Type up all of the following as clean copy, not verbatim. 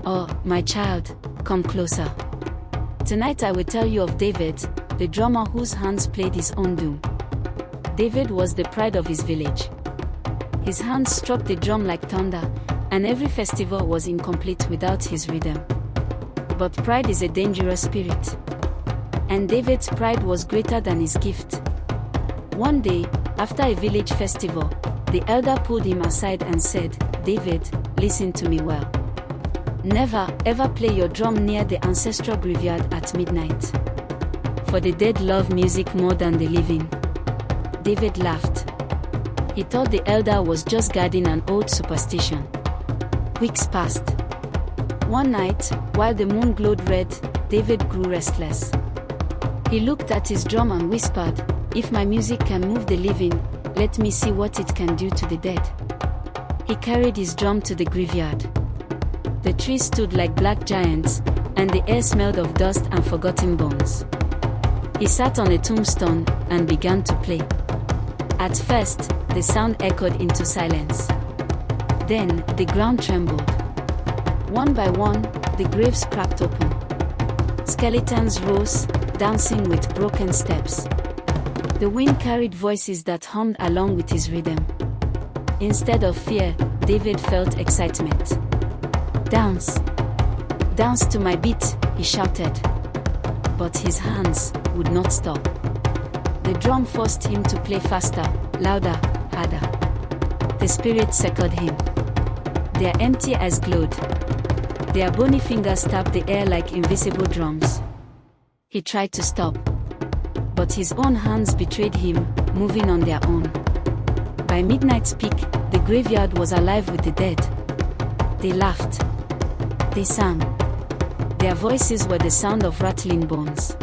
"Oh, my child, come closer. Tonight I will tell you of David, the drummer whose hands played his own doom." David was the pride of his village. His hands struck the drum like thunder, and every festival was incomplete without his rhythm. But pride is a dangerous spirit. And David's pride was greater than his gift. One day, after a village festival, the elder pulled him aside and said, "David, listen to me well. Never, ever play your drum near the ancestral graveyard at midnight. For the dead love music more than the living." David laughed. He thought the elder was just guarding an old superstition. Weeks passed. One night, while the moon glowed red, David grew restless. He looked at his drum and whispered, "If my music can move the living, let me see what it can do to the dead." He carried his drum to the graveyard. The trees stood like black giants, and the air smelled of dust and forgotten bones. He sat on a tombstone and began to play. At first, the sound echoed into silence. Then, the ground trembled. One by one, the graves cracked open. Skeletons rose, dancing with broken steps. The wind carried voices that hummed along with his rhythm. Instead of fear, David felt excitement. "Dance! Dance to my beat," he shouted. But his hands would not stop. The drum forced him to play faster, louder, harder. The spirit circled him. Their empty eyes glowed. Their bony fingers tapped the air like invisible drums. He tried to stop, but his own hands betrayed him, moving on their own. By midnight's peak, the graveyard was alive with the dead. They laughed. They sang. Their voices were the sound of rattling bones.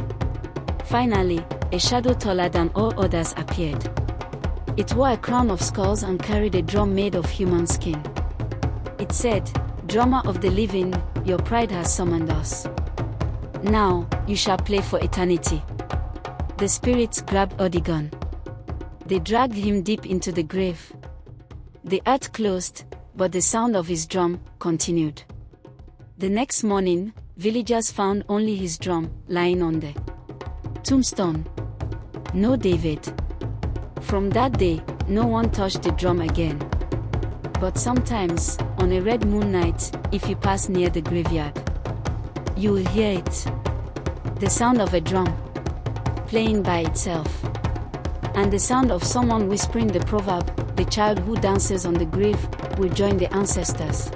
Finally, a shadow taller than all others appeared. It wore a crown of skulls and carried a drum made of human skin. It said, "Drummer of the living, your pride has summoned us. Now, you shall play for eternity." The spirits grabbed Odigon. They dragged him deep into the grave. The earth closed, but the sound of his drum continued. The next morning, villagers found only his drum lying on the tombstone. No David. From that day, no one touched the drum again. But sometimes, on a red moon night, if you pass near the graveyard, you will hear it. The sound of a drum, playing by itself. And the sound of someone whispering the proverb, "The child who dances on the grave will join the ancestors."